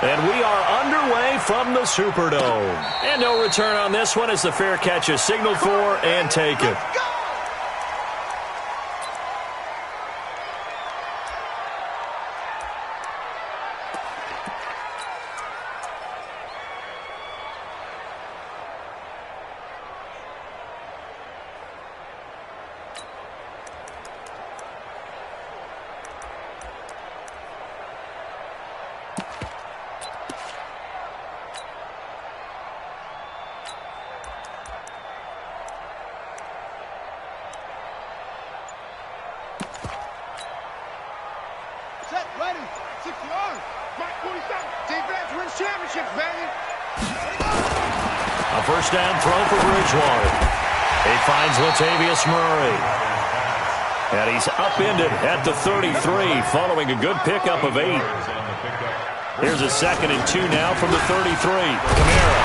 And we are underway from the Superdome. And no return on this one as the fair catch is signaled for and taken. A first down throw for Bridgewater. He finds Latavius Murray. And he's upended at the 33 following a good pickup of 8. Here's a 2nd and 2 now from the 33. Kamara.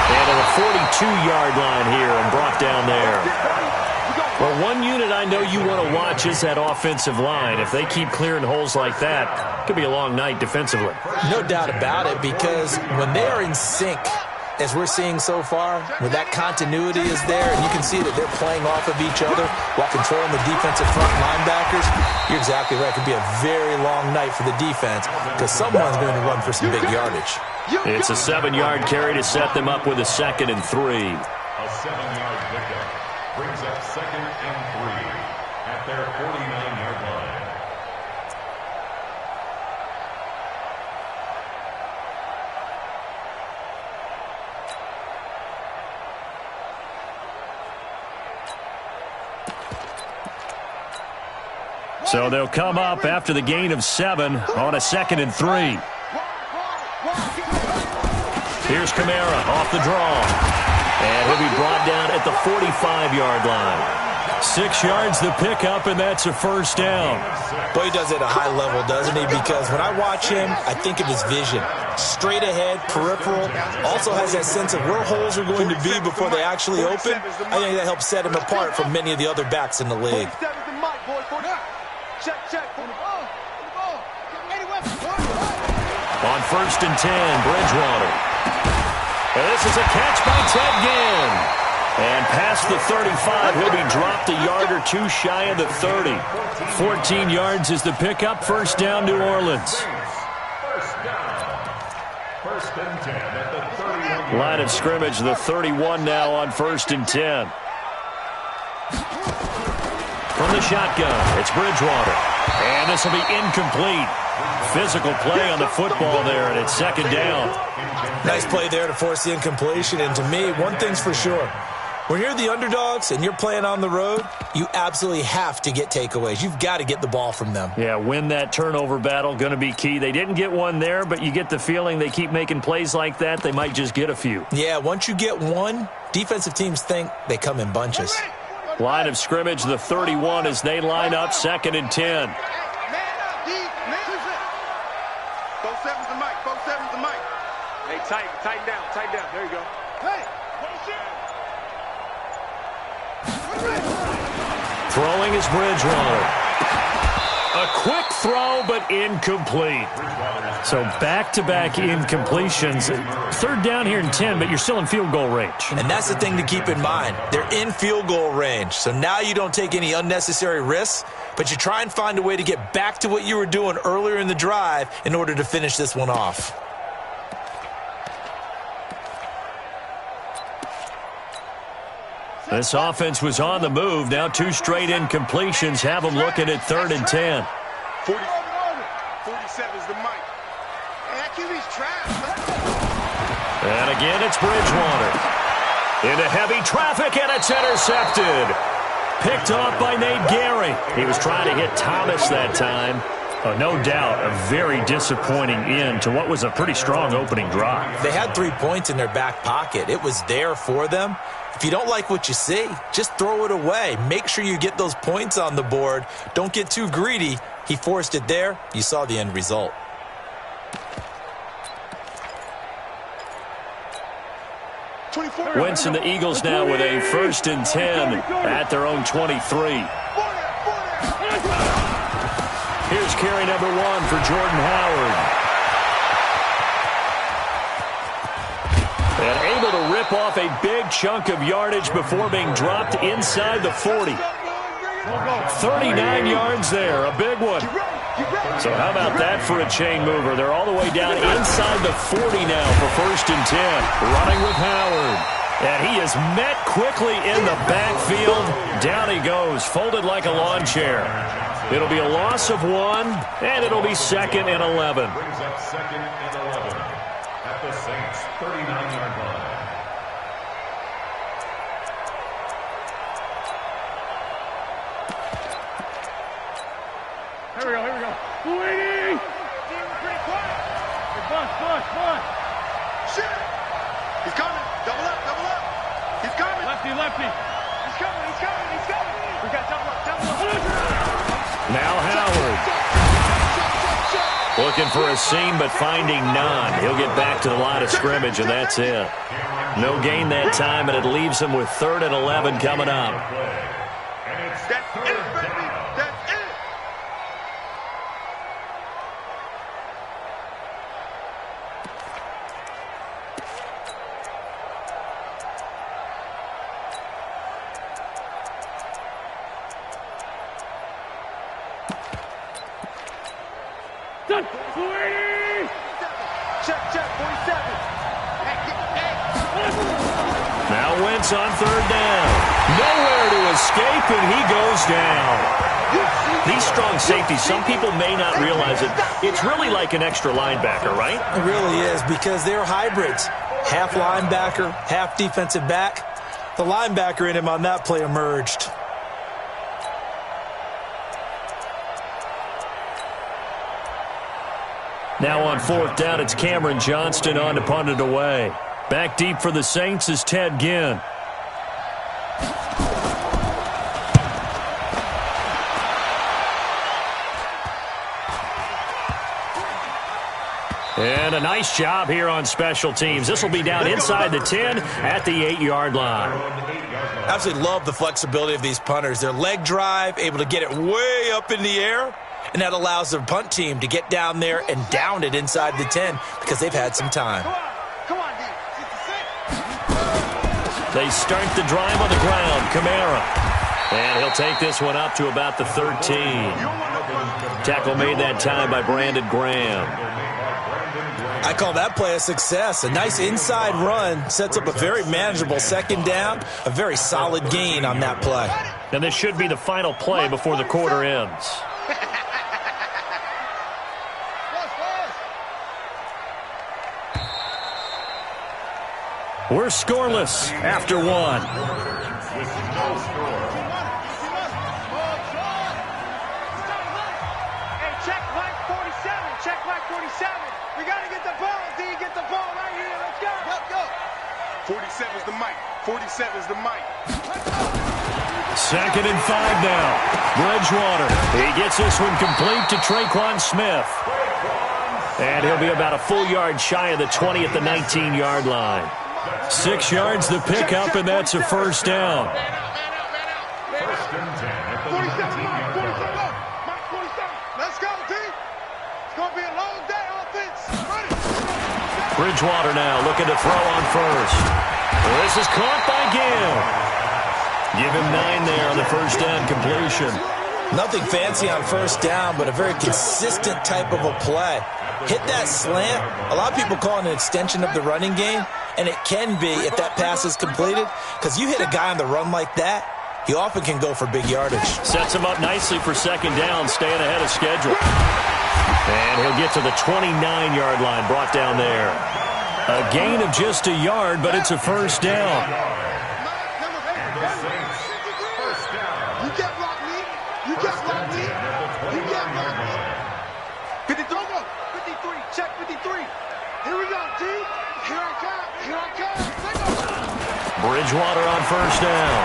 And at the 42-yard line here and brought down there. Well, one unit I know you want to watch is that offensive line. If they keep clearing holes like that, it could be a long night defensively. No doubt about it, because when they are in sync, as we're seeing so far, where that continuity is there, and you can see that they're playing off of each other while controlling the defensive front linebackers, you're exactly right. It could be a very long night for the defense because someone's going to run for some big yardage. It's a 7-yard carry to set them up with a 2nd and 3. A 7-yard pickup brings up 2nd and 3 at their 49-yard line. So they'll come up after the gain of 7 on a 2nd and 3. Here's Kamara off the draw. And he'll be brought down at the 45-yard line. 6 yards the pickup, and that's a first down. Boy, he does it at a high level, doesn't he? Because when I watch him, I think of his vision. Straight ahead, peripheral. Also has that sense of where holes are going to be before they actually open. I think that helps set him apart from many of the other backs in the league. On 1st and 10, Bridgewater. And this is a catch by Ted Ginn. And past the 35, he'll be dropped a yard or 2 shy of the 30. 14 yards is the pickup. First down, New Orleans. First and 10 at the 31. Line of scrimmage, the 31 now on 1st and 10. From the shotgun, it's Bridgewater. And this will be incomplete. Physical play on the football there, and it's 2nd down. Nice play there to force the incompletion. And to me, one thing's for sure. When you're the underdogs and you're playing on the road, you absolutely have to get takeaways. You've got to get the ball from them. Yeah, win that turnover battle, going to be key. They didn't get one there, but you get the feeling they keep making plays like that, they might just get a few. Yeah, once you get one, defensive teams think they come in bunches. Line of scrimmage, the 31 as they line up, 2nd and 10. Tighten down. There you go. Hey, throwing is Bridgewater. A quick throw, but incomplete. So back-to-back incompletions. 3rd down here and 10, but you're still in field goal range. And that's the thing to keep in mind. They're in field goal range. So now you don't take any unnecessary risks, but you try and find a way to get back to what you were doing earlier in the drive in order to finish this one off. This offense was on the move. Now 2 straight incompletions have them looking at 3rd and 10. 47's the mic. And again, it's Bridgewater. Into heavy traffic, and it's intercepted. Picked off by Nate Gary. He was trying to hit Thomas that time. Oh, no doubt, a very disappointing end to what was a pretty strong opening drive. They had 3 points in their back pocket. It was there for them. If you don't like what you see, just throw it away. Make sure you get those points on the board. Don't get too greedy. He forced it there. You saw the end result. Wentz and the Eagles now with a 1st and 10 at their own 23. Here's carry number 1 for Jordan Howard. rip off a big chunk of yardage before being dropped inside the 40. 39 yards there, a big one. So how about that for a chain mover? They're all the way down inside the 40 now for 1st and 10. Running with Howard. And he is met quickly in the backfield. Down he goes, folded like a lawn chair. It'll be a loss of 1, and it'll be 2nd and 11. Brings up 2nd and 11 at the Saints' 39-yard line. Here we go. Waiting! Pretty quiet. Bus. Shit! He's coming. Double up. He's coming. Lefty. He's coming. We got double up. Now Howard. Looking for a seam, but finding none. He'll get back to the line of scrimmage, and that's it. No gain that time, and it leaves him with 3rd and 11 coming up. That's it, baby. That's it. Check, 47. Now Wentz on 3rd down. Nowhere to escape, and he goes down. These strong safeties, some people may not realize it. It's really like an extra linebacker, right? It really is, because they're hybrids. Half linebacker, half defensive back. The linebacker in him on that play emerged. Now on 4th down, it's Cameron Johnston on to punt it away. Back deep for the Saints is Ted Ginn. And a nice job here on special teams. This will be down inside the 10 at the 8-yard line. Absolutely love the flexibility of these punters. Their leg drive, able to get it way up in the air, and that allows the punt team to get down there and down it inside the 10 because they've had some time. Come on, D. They start the drive on the ground. Kamara. And he'll take this one up to about the 13. Tackle made that time by Brandon Graham. I call that play a success. A nice inside run sets up a very manageable 2nd down. A very solid gain on that play. And this should be the final play before the quarter ends. We're scoreless after 1. With no score. Hey, check Mike 47. We got to get the ball, D. Get the ball right here. Let's go. 47's the mic. 47's the mic. 2nd and 5 now. Bridgewater. He gets this one complete to Traquan Smith. And he'll be about a full yard shy of the 20 at the 19-yard line. 6 yards the pickup, and that's a 1st down. 1st and 10 at the 19-yard line. Mike 47. Let's go, D. It's going to be a long day offense. Ready. Bridgewater now looking to throw on 1st. This is caught by Gill. Give him 9 there on the 1st down completion. Nothing fancy on 1st down, but a very consistent type of a play. Hit that slant. A lot of people call it an extension of the running game, and it can be if that pass is completed, because you hit a guy on the run like that, he often can go for big yardage. Sets him up nicely for 2nd down, staying ahead of schedule. And he'll get to the 29-yard line, brought down there. A gain of just a yard, but it's a 1st down. The Saints' 1st down. You get blocked, me. You get blocked, me. You get blocked, me. 53. Check 53. Here we go, D. Here I come. Bridgewater on 1st down.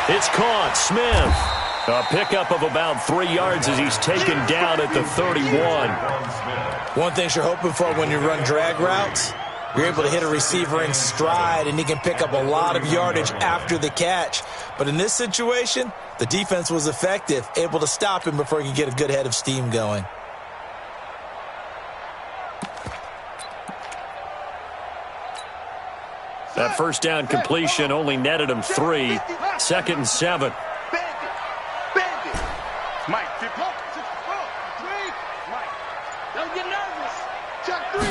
It's caught. Smith. A pickup of about 3 yards as he's taken down at the 31. One thing you're hoping for when you run drag routes, you're able to hit a receiver in stride, and he can pick up a lot of yardage after the catch. But in this situation, the defense was effective, able to stop him before he could get a good head of steam going. That first down completion only netted him 3. 2nd and 7. Mike, 50. Mike, don't get nervous. Check 3.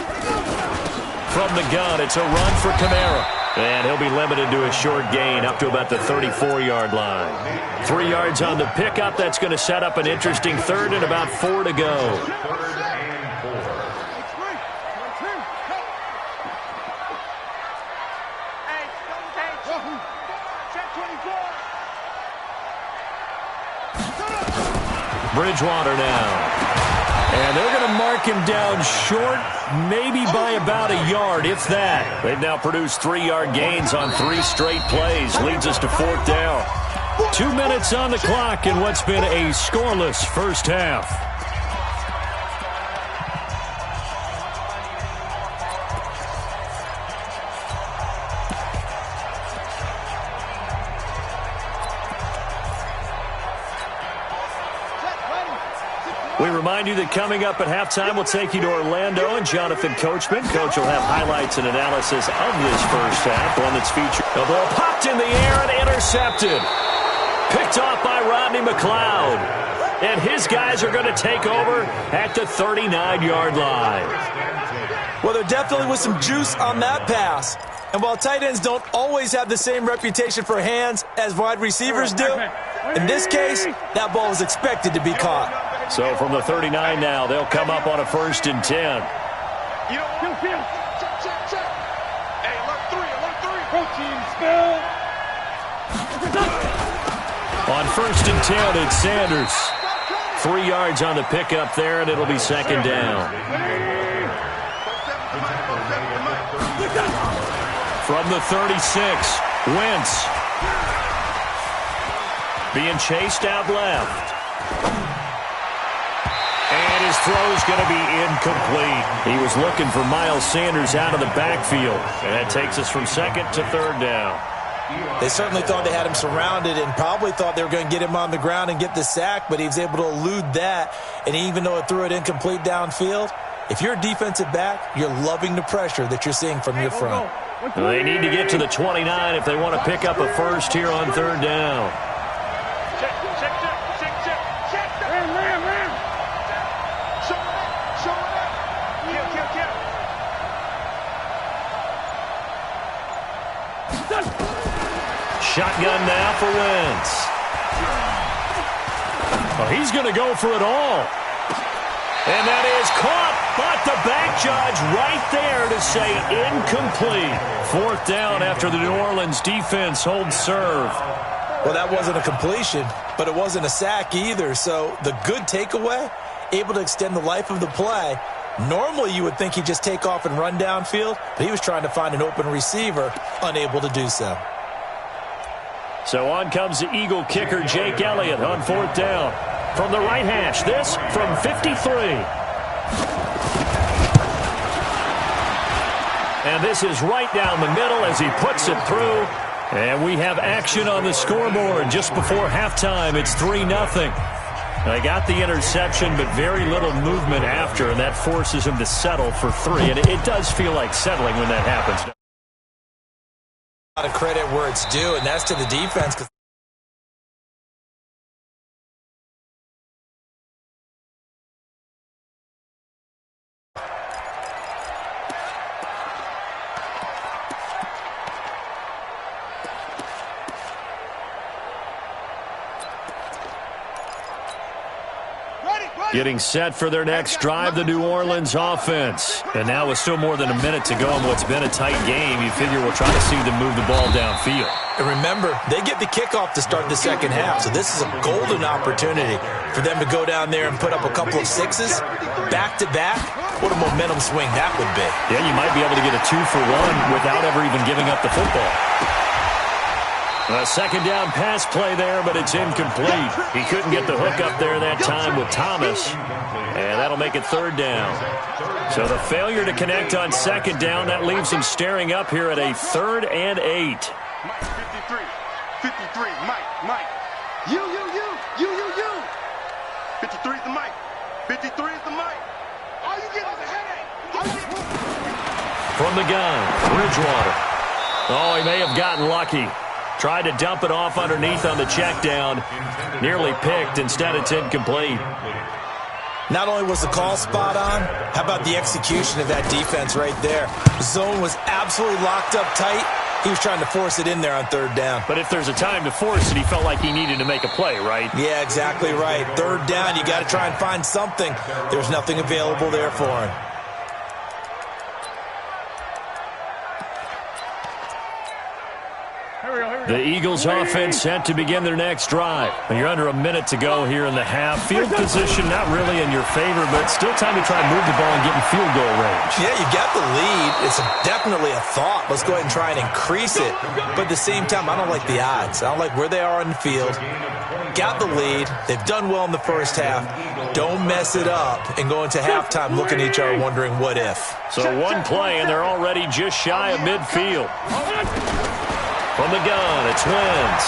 From the gun, it's a run for Kamara. And he'll be limited to a short gain up to about the 34-yard line. 3 yards on the pickup. That's going to set up an interesting 3rd and about 4 to go. Bridgewater now. And they're going to mark him down short, maybe by about a yard, if that. They've now produced 3-yard gains on 3 straight plays. Leads us to 4th down. 2 minutes on the clock in what's been a scoreless first half. We remind you that coming up at halftime, we'll take you to Orlando and Jonathan Coachman. Coach will have highlights and analysis of this first half, one that's featured. The ball popped in the air and intercepted. Picked off by Rodney McLeod. And his guys are going to take over at the 39-yard line. Well, there definitely was some juice on that pass. And while tight ends don't always have the same reputation for hands as wide receivers do, in this case, that ball was expected to be caught. So from the 39 now, they'll come up on a 1st and 10. Check. Hey, alert 3. Protein spill. On 1st and 10, it's Sanders. 3 yards on the pickup there, and it'll be 2nd down. From the 36, Wentz. Being chased out left. And his throw's going to be incomplete. He was looking for Miles Sanders out of the backfield. And that takes us from 2nd to 3rd down. They certainly thought they had him surrounded and probably thought they were going to get him on the ground and get the sack, but he was able to elude that. And even though it threw it incomplete downfield, if you're a defensive back, you're loving the pressure that you're seeing from your front. Well, they need to get to the 29 if they want to pick up a first here on 3rd down. Check. Ram. Show it up. Kill. Shotgun now for Wentz. Oh, he's going to go for it all. And that is caught, but the back judge right there to say incomplete. 4th down after the New Orleans defense holds serve. Well, that wasn't a completion, but it wasn't a sack either. So the good takeaway, able to extend the life of the play. Normally you would think he'd just take off and run downfield, but he was trying to find an open receiver, unable to do so. So on comes the Eagle kicker, Jake Elliott, on 4th down. From the right hash, this from 53. And this is right down the middle as he puts it through. And we have action on the scoreboard just before halftime. It's 3-0. They got the interception, but very little movement after, and that forces him to settle for 3. And it does feel like settling when that happens. A lot of credit where it's due, and that's to the defense. Getting set for their next drive, the New Orleans offense. And now with still more than a minute to go in what's been a tight game, you figure we'll try to see them move the ball downfield. And remember, they get the kickoff to start the second half, so this is a golden opportunity for them to go down there and put up a couple of sixes back-to-back. What a momentum swing that would be. Yeah, you might be able to get a 2-for-1 without ever even giving up the football. A second down pass play there, but it's incomplete. He couldn't get the hook up there that time with Thomas, and that'll make it 3rd down. So the failure to connect on 2nd down, that leaves him staring up here at a 3rd and 8. Mike, 53, Mike. You. 53 is the Mike. 53 is the Mike. All you get is a headache. From the gun, Bridgewater. Oh, he may have gotten lucky. Tried to dump it off underneath on the check down. Nearly picked. Instead, it's incomplete. Not only was the call spot on, how about the execution of that defense right there? The zone was absolutely locked up tight. He was trying to force it in there on third down. But if there's a time to force it, he felt like he needed to make a play, right? Yeah, exactly right. Third down, you got to try and find something. There's nothing available there for him. The Eagles offense set to begin their next drive. And you're under a minute to go here in the half. Field position not really in your favor, but still time to try and move the ball and get in field goal range. Yeah, you got the lead. It's definitely a thought. Let's go ahead and try and increase it. But at the same time, I don't like the odds. I don't like where they are on the field. Got the lead. They've done well in the first half. Don't mess it up and go into halftime looking at each other wondering what if. So one play, and they're already just shy of midfield. From the gun, it's Wentz.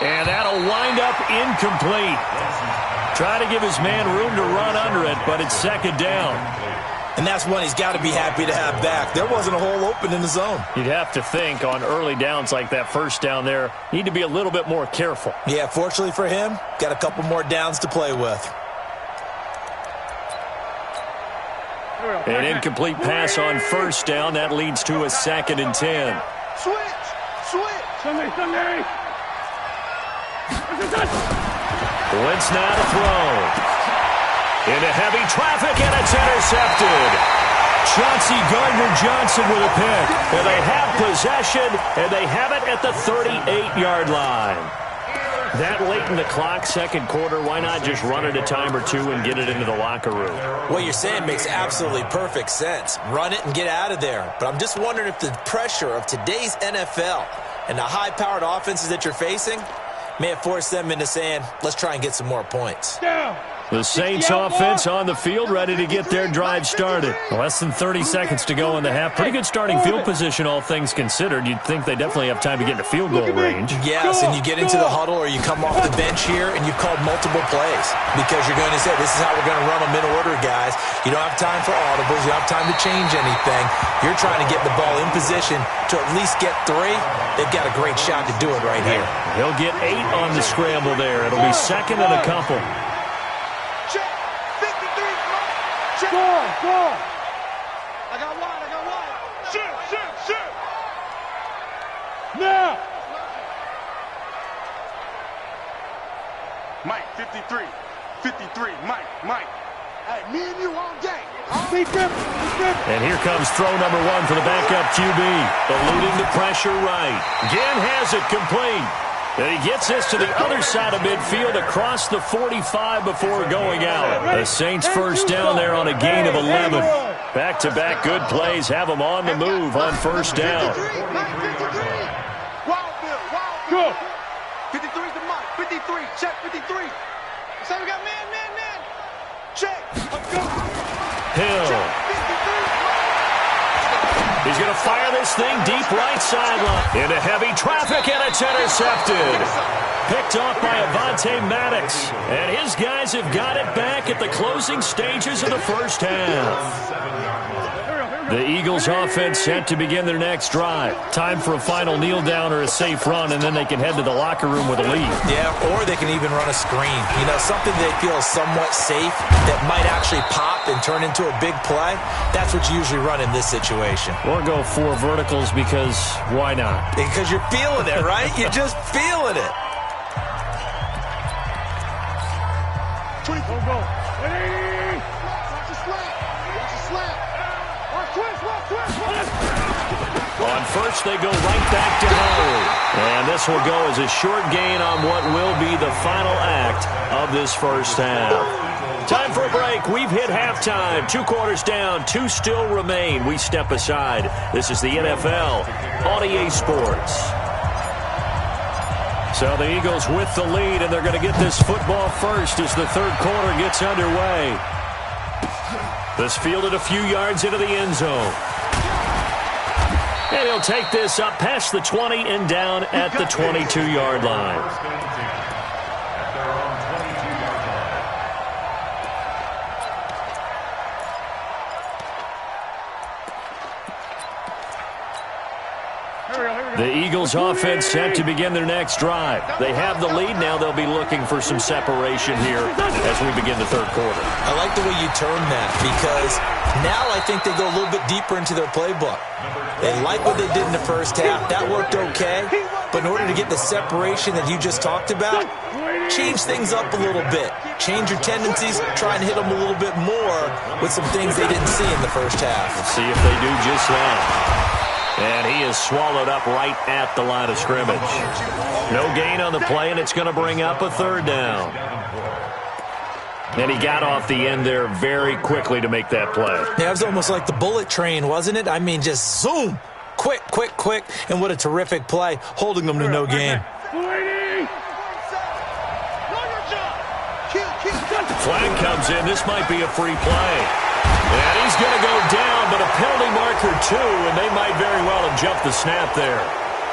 And that'll wind up incomplete. Try to give his man room to run under it, but it's second down. And that's one he's got to be happy to have back. There wasn't a hole open in the zone. You'd have to think on early downs like that first down there, need to be a little bit more careful. Yeah, fortunately for him, got a couple more downs to play with. An incomplete pass on first down. That leads to a 2nd and 10. Switch! Sunday! Wentz now to throw. Into heavy traffic, and it's intercepted. Chauncey Gardner-Johnson with a pick. And they have possession, and they have it at the 38-yard line. That late in the clock, second quarter, why not just run it a time or two and get it into the locker room? What you're saying makes absolutely perfect sense. Run it and get out of there. But I'm just wondering if the pressure of today's NFL and the high-powered offenses that you're facing may have forced them into saying, let's try and get some more points. The Saints offense on the field, ready to get their drive started. Less than 30 seconds to go in the half. Pretty good starting field position, all things considered. You'd think they definitely have time to get into field goal range. Yes, and you get into the huddle or you come off the bench here and you've called multiple plays because you're going to say, this is how we're going to run them in order, guys. You don't have time for audibles. You don't have time to change anything. You're trying to get the ball in position to at least get 3. They've got a great shot to do it right here. He'll get 8 on the scramble there. It'll be second and a couple. Go! I got wide. Shoot! Now! Mike, 53, Mike. Hey, me and you all day. And here comes throw number 1 for the backup QB. Eluding the pressure right. Ginn has it complete. And he gets this to the other side of midfield across the 45 before going out. The Saints first down there on a gain of 11. Back-to-back good plays have them on the move on first down. 53, Wild Bill. 53's the Mike. 53, check 53. Say we got man. Check. Let's go. Hill. Check 53. He's going to fire this thing deep right sideline. Into heavy traffic, and it's intercepted. Picked off by Avonte Maddox. And his guys have got it back at the closing stages of the first half. The Eagles offense set to begin their next drive. Time for a final kneel down or a safe run, and then they can head to the locker room with a lead. Yeah, or they can even run a screen. You know, something they feel is somewhat safe that might actually pop and turn into a big play. That's what you usually run in this situation. Or go 4 verticals because why not? Because you're feeling it, right? You're just feeling it. 24 go. 180. Watch the slap. On first, they go right back to Howard. And this will go as a short gain on what will be the final act of this first half. Time for a break. We've hit halftime. 2 quarters down. 2 still remain. We step aside. This is the NFL on EA Sports. So the Eagles with the lead, and they're going to get this football first as the third quarter gets underway. This fielded a few yards into the end zone. And he'll take this up past the 20 and down at the 22-yard line. The Eagles offense set to begin their next drive. They have the lead. Now they'll be looking for some separation here as we begin the third quarter. I like the way you term that because now I think they go a little bit deeper into their playbook. They like what they did in the first half. That worked okay. But in order to get the separation that you just talked about, change things up a little bit. Change your tendencies, try and hit them a little bit more with some things they didn't see in the first half. Let's see if they do just that. And he is swallowed up right at the line of scrimmage. No gain on the play, and it's going to bring up a third down. And he got off the end there very quickly to make that play. Yeah, it was almost like the bullet train, wasn't it? I mean, just zoom. Quick, quick, quick. And what a terrific play, holding them to no gain. Flag comes in. This might be a free play. And he's going to go down, but a penalty marker too, and they might very well have jumped the snap there.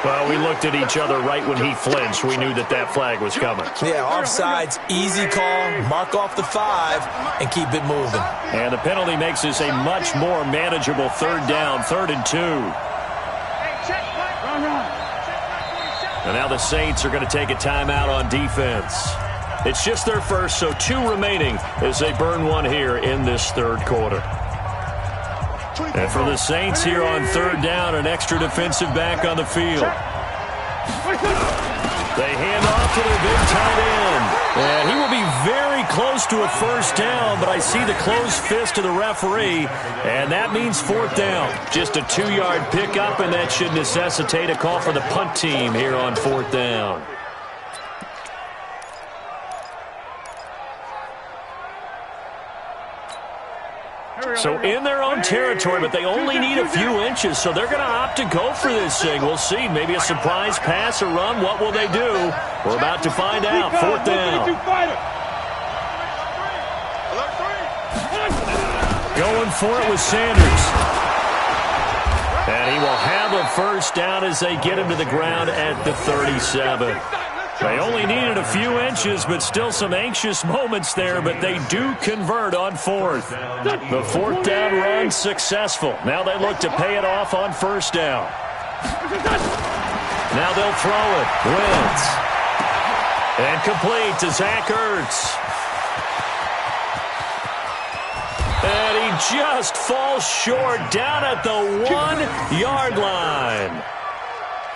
Well, we looked at each other right when he flinched. We knew that that flag was coming. Yeah, offsides, easy call, mark off the 5, and keep it moving. And the penalty makes this a much more manageable third down, 3rd and 2. And now the Saints are going to take a timeout on defense. It's just their first, so 2 remaining as they burn one here in this third quarter. And for the Saints here on third down, an extra defensive back on the field. They hand off to their big tight end. And he will be very close to a first down, but I see the closed fist of the referee, and that means 4th down. Just a 2-yard pickup, and that should necessitate a call for the punt team here on 4th down. So in their own territory, but they only need a few inches, so they're going to opt to go for this thing. We'll see. Maybe a surprise pass or run. What will they do? We're about to find out. 4th down. Going for it with Sanders. And he will have a first down as they get him to the ground at the 37. They only needed a few inches, but still some anxious moments there, but they do convert on 4th. The 4th down run successful. Now they look to pay it off on 1st down. Now they'll throw it. Wentz. And complete to Zach Ertz. And he just falls short down at the 1-yard line.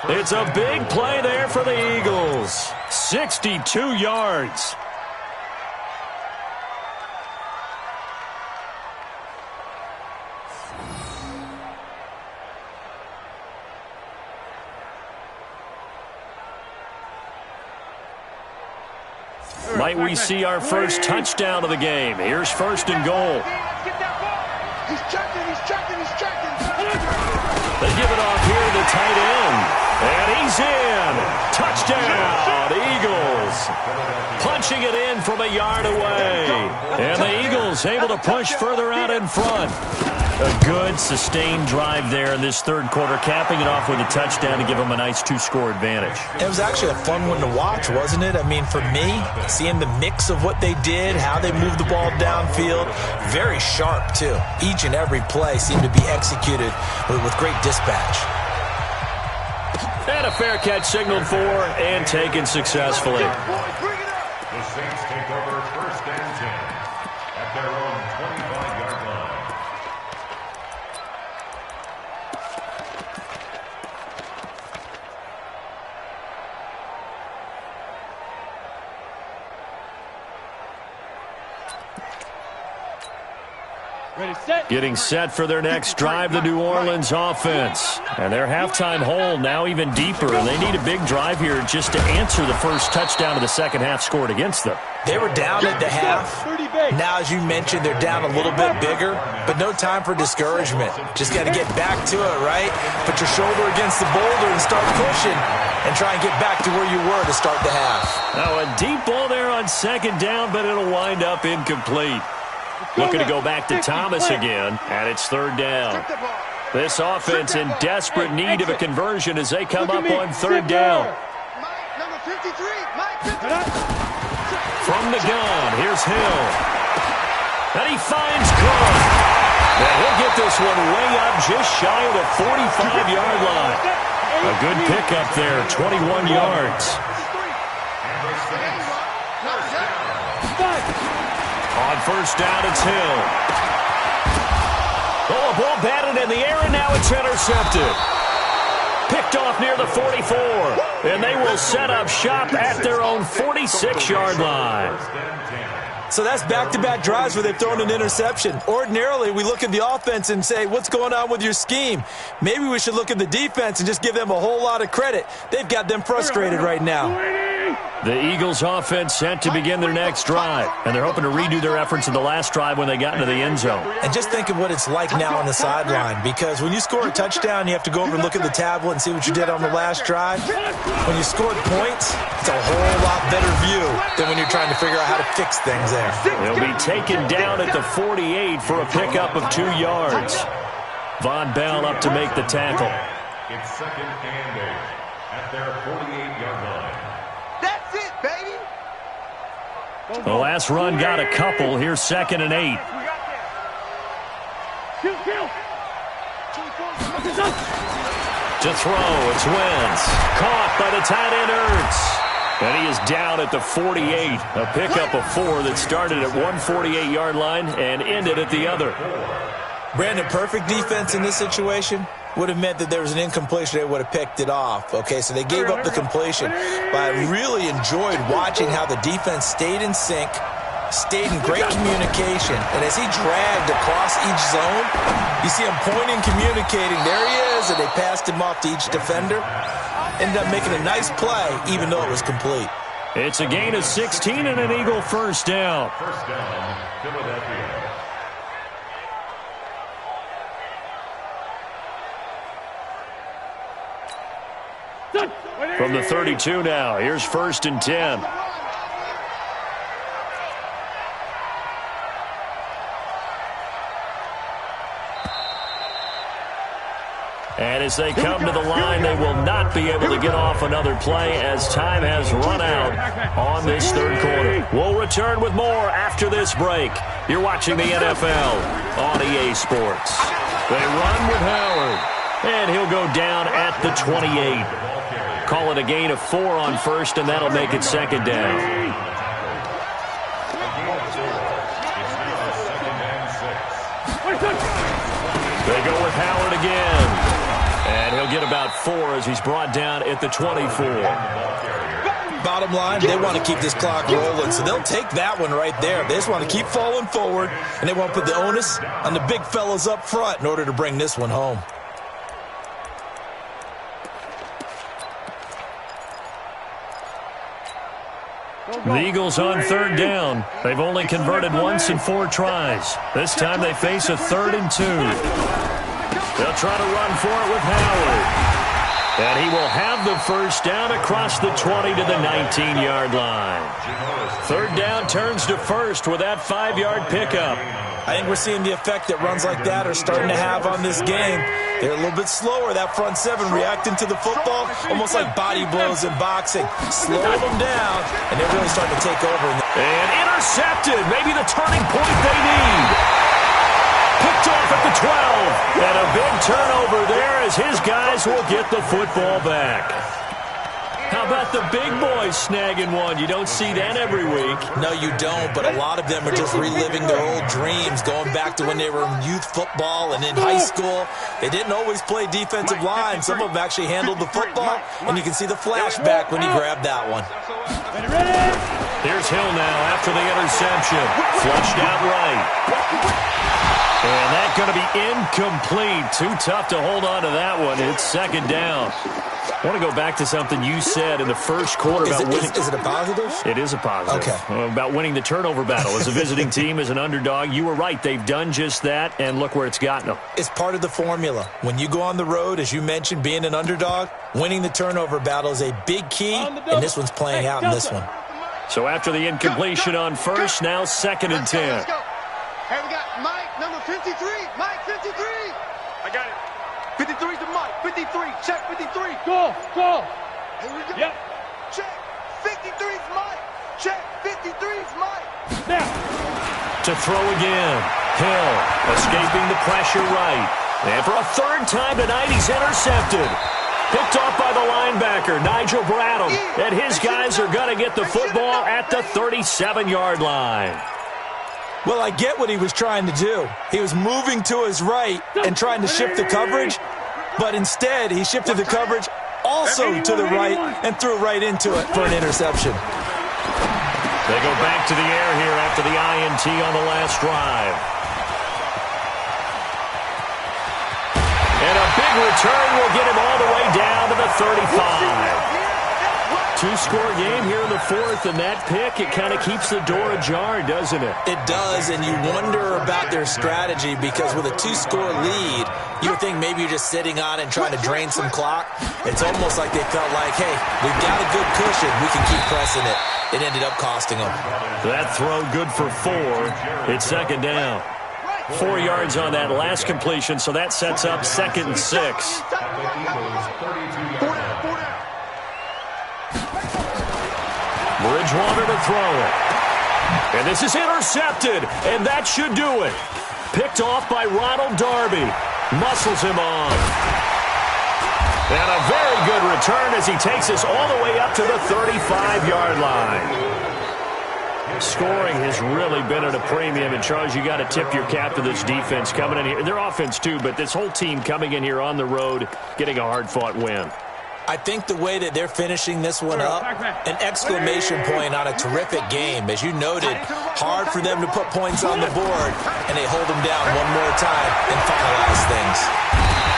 It's a big play there for the Eagles. 62 yards. Might we see our first touchdown of the game? Here's 1st and goal. He's checking. They give it off here to the tight end. And he's in. Touchdown, Eagles. Punching it in from a yard away. And the Eagles able to push further out in front. A good, sustained drive there in this third quarter, capping it off with a touchdown to give them a nice 2-score advantage. It was actually a fun one to watch, wasn't it? I mean, for me, seeing the mix of what they did, how they moved the ball downfield, very sharp, too. Each and every play seemed to be executed with great dispatch. And a fair catch signaled for and taken successfully. The Saints take over 1st and 10 at their own 25-yard line. Getting set for their next drive, the New Orleans offense. And their halftime hole now even deeper, and they need a big drive here just to answer the first touchdown of the second half scored against them. They were down at the half. Now, as you mentioned, they're down a little bit bigger, but no time for discouragement. Just got to get back to it, right? Put your shoulder against the boulder and start pushing and try and get back to where you were to start the half. Now, a deep ball there on 2nd down, but it'll wind up incomplete. Looking to go back to Thomas again, and it's 3rd down. This offense in desperate need of a conversion as they come up on 3rd down. From the gun, here's Hill. And he finds Cook. And he'll get this this one way up just shy of the 45-yard line. A good pickup there, 21 yards. On first down, it's Hill. Oh, a ball batted in the air, and now it's intercepted. Picked off near the 44, and they will set up shop at their own 46-yard line. So that's back-to-back drives where they've thrown an interception. Ordinarily, we look at the offense and say, what's going on with your scheme? Maybe we should look at the defense and just give them a whole lot of credit. They've got them frustrated right now. The Eagles offense set to begin their next drive, and they're hoping to redo their efforts in the last drive when they got into the end zone. And just think of what it's like now on the sideline, because when you score a touchdown, you have to go over and look at the tablet and see what you did on the last drive. When you scored points, it's a whole lot better view than when you're trying to figure out how to fix things there. They'll be taken down at the 48 for a pickup of 2 yards. Von Bell up to make the tackle. It's second and 8 at their 48-yard line. That's it, baby. The last run got a couple. Here's second and 8. To throw, it's Wentz. Caught by the tight end Ertz. And he is down at the 48. A pickup of 4 that started at one 48-yard line and ended at the other. Brandon, perfect defense in this situation would have meant that there was an incompletion. They would have picked it off. Okay, so they gave up the completion. But I really enjoyed watching how the defense stayed in sync, stayed in great communication. And as he dragged across each zone, you see him pointing, communicating. There he is, and they passed him off to each defender. Ended up making a nice play, even though it was complete. It's a gain of 16 and an Eagle first down. First down, Philadelphia. From the 32 now, here's first and 10. And as they come to the line, they will not be able to get off another play as time has run out on this third quarter. We'll return with more after this break. You're watching the NFL on EA Sports. They run with Howard, and he'll go down at the 28. Call it a gain of 4 on first, and that'll make it second down. They go with Howard again. And he'll get about 4 as he's brought down at the 24. Bottom line, they want to keep this clock rolling, so they'll take that one right there. They just want to keep falling forward, and they want to put the onus on the big fellas up front in order to bring this one home. The Eagles on third down. They've only converted once in 4 tries. This time they face a 3rd and 2. They'll try to run for it with Howard. And he will have the first down across the 20 to the 19-yard line. Third down turns to first with that 5-yard pickup. I think we're seeing the effect that runs like that are starting to have on this game. They're a little bit slower, that front 7, reacting to the football, almost like body blows in boxing. Slow them down, and they're really starting to take over. And intercepted, maybe the turning point they need. Picked off at the 12, and a big turnover there as his guys will get the football back. How about the big boys snagging one? You don't see that every week. No, you don't, but a lot of them are just reliving their old dreams, going back to when they were in youth football and in high school. They didn't always play defensive line. Some of them actually handled the football, and you can see the flashback when he grabbed that one. Here's Hill now after the interception. Flushed out right. And that's going to be incomplete. Too tough to hold on to that one. It's second down. I want to go back to something you said in the first quarter about winning. Is it a positive? It is a positive. Okay. About winning the turnover battle. As a visiting team, as an underdog, you were right. They've done just that, and look where it's gotten them. It's part of the formula. When you go on the road, as you mentioned, being an underdog, winning the turnover battle is a big key, and this one's playing out in this one. So after the incompletion on first, now second and 10. Let's go. Hey, we got Mike, number 53. Mike, 53. I got it. 53 to Mike. 53. Check 53. Go. Here we go. Yep. Check. 53's Mike. Check. 53's Mike. Now. To throw again. Hill escaping the pressure right. And for a third time tonight, he's intercepted. Picked off by the linebacker, Nigel Bradham. And his guys are going to get the football at the 37-yard line. Well, I get what he was trying to do. He was moving to his right and trying to shift the coverage, but instead he shifted the coverage also to the right and threw right into it for an interception. They go back to the air here after the INT on the last drive. And a big return will get him all the way down to the 35. Two-score game here in the fourth, and that pick, it kind of keeps the door ajar, doesn't it? It does, and you wonder about their strategy because with a two-score lead, you would think maybe you're just sitting on it and trying to drain some clock. It's almost like they felt like, hey, we've got a good cushion. We can keep pressing it. It ended up costing them. That throw good for 4. It's second down. 4 yards on that last completion, so that sets up 2nd and 6. Bridgewater to throw it. And this is intercepted, and that should do it. Picked off by Ronald Darby. Muscles him on. And a very good return as he takes us all the way up to the 35-yard line. Scoring has really been at a premium, and Charles, you got to tip your cap to this defense coming in here. Their offense too, but this whole team coming in here on the road, getting a hard-fought win. I think the way that they're finishing this one up, an exclamation point on a terrific game. As you noted, hard for them to put points on the board, and they hold them down one more time and finalize things.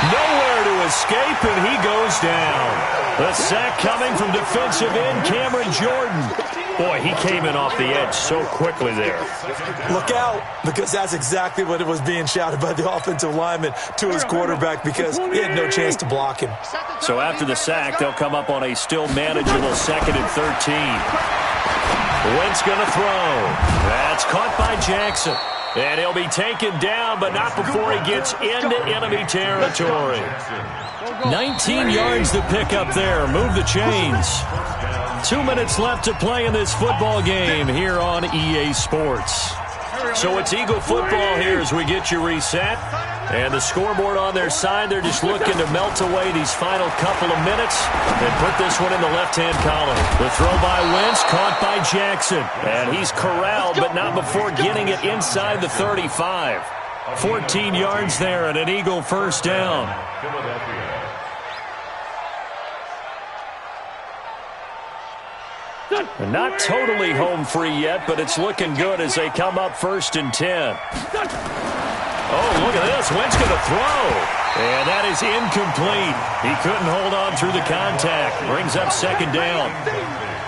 Nowhere to escape, and he goes down. The sack coming from defensive end Cameron Jordan. Boy, he came in off the edge so quickly there. Look out, because that's exactly what it was being shouted by the offensive lineman to his quarterback because he had no chance to block him. So after the sack, they'll come up on a still manageable 2nd and 13. Wentz going to throw. That's caught by Jackson. And he'll be taken down, but not before he gets into enemy territory. 19 yards to pick up there. Move the chains. 2 minutes left to play in this football game here on EA Sports. So it's Eagle football here as we get you reset. And the scoreboard on their side, they're just looking to melt away these final couple of minutes and put this one in the left-hand column. The throw by Wentz, caught by Jackson. And he's corralled, but not before getting it inside the 35. 14 yards there and an Eagle first down. And not totally home free yet, but it's looking good as they come up 1st and 10. Oh, look at this. Wentz going to throw. And that is incomplete. He couldn't hold on through the contact. Brings up 2nd down.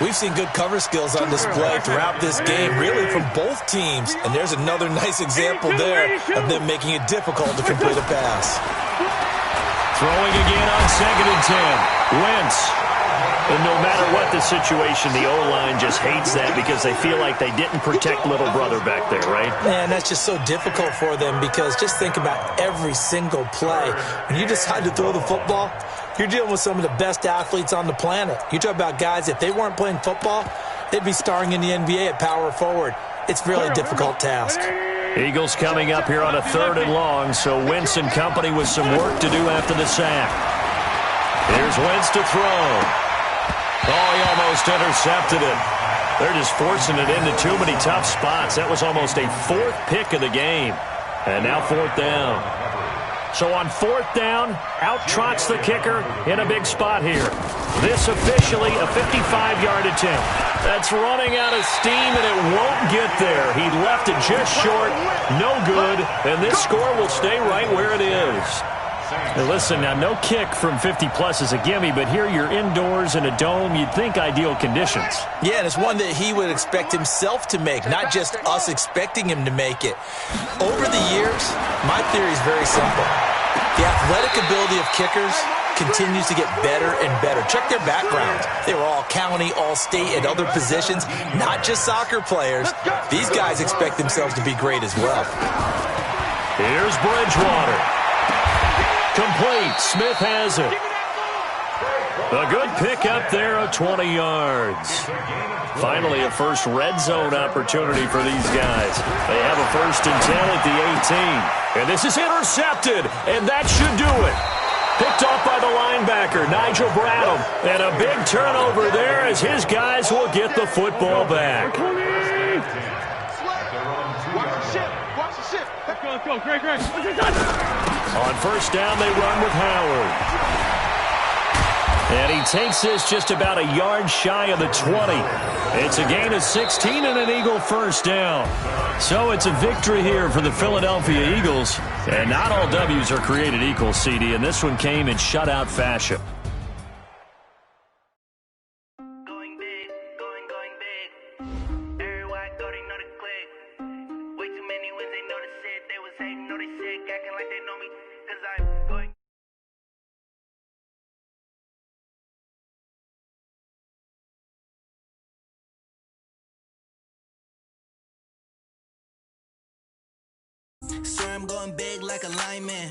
We've seen good cover skills on display throughout this game, really from both teams. And there's another nice example there of them making it difficult to complete a pass. Throwing again on 2nd and 10. Wentz. And no matter what the situation, the O-line just hates that because they feel like they didn't protect little brother back there, right? Man, that's just so difficult for them because just think about every single play. When you decide to throw the football, you're dealing with some of the best athletes on the planet. You talk about guys, if they weren't playing football, they'd be starring in the NBA at power forward. It's really a difficult task. Eagles coming up here on a 3rd and long, so Wentz and company with some work to do after the sack. Here's Wentz to throw. Oh, he almost intercepted it. They're just forcing it into too many tough spots. That was almost a 4th pick of the game. And now 4th down. So on 4th down, out trots the kicker in a big spot here. This officially a 55-yard attempt. That's running out of steam, and it won't get there. He left it just short. No good. And this score will stay right where it is. Now listen, now no kick from 50-plus is a gimme, but here you're indoors in a dome. You'd think ideal conditions. Yeah, and it's one that he would expect himself to make, not just us expecting him to make it. Over the years, my theory is very simple. The athletic ability of kickers continues to get better and better. Check their backgrounds. They were all county, all state, and other positions, not just soccer players. These guys expect themselves to be great as well. Here's Bridgewater. Complete. Smith has it. A good pickup there of 20 yards. Finally, a first red zone opportunity for these guys. They have a 1st and 10 at the 18. And this is intercepted, and that should do it. Picked off by the linebacker, Nigel Bradham. And a big turnover there as his guys will get the football back. Let's go. Great. On 1st down, they run with Howard. And he takes this just about a yard shy of the 20. It's a gain of 16 and an Eagle 1st down. So it's a victory here for the Philadelphia Eagles. And not all W's are created equal, CD, and this one came in shutout fashion. Sir, I'm going big like a lineman.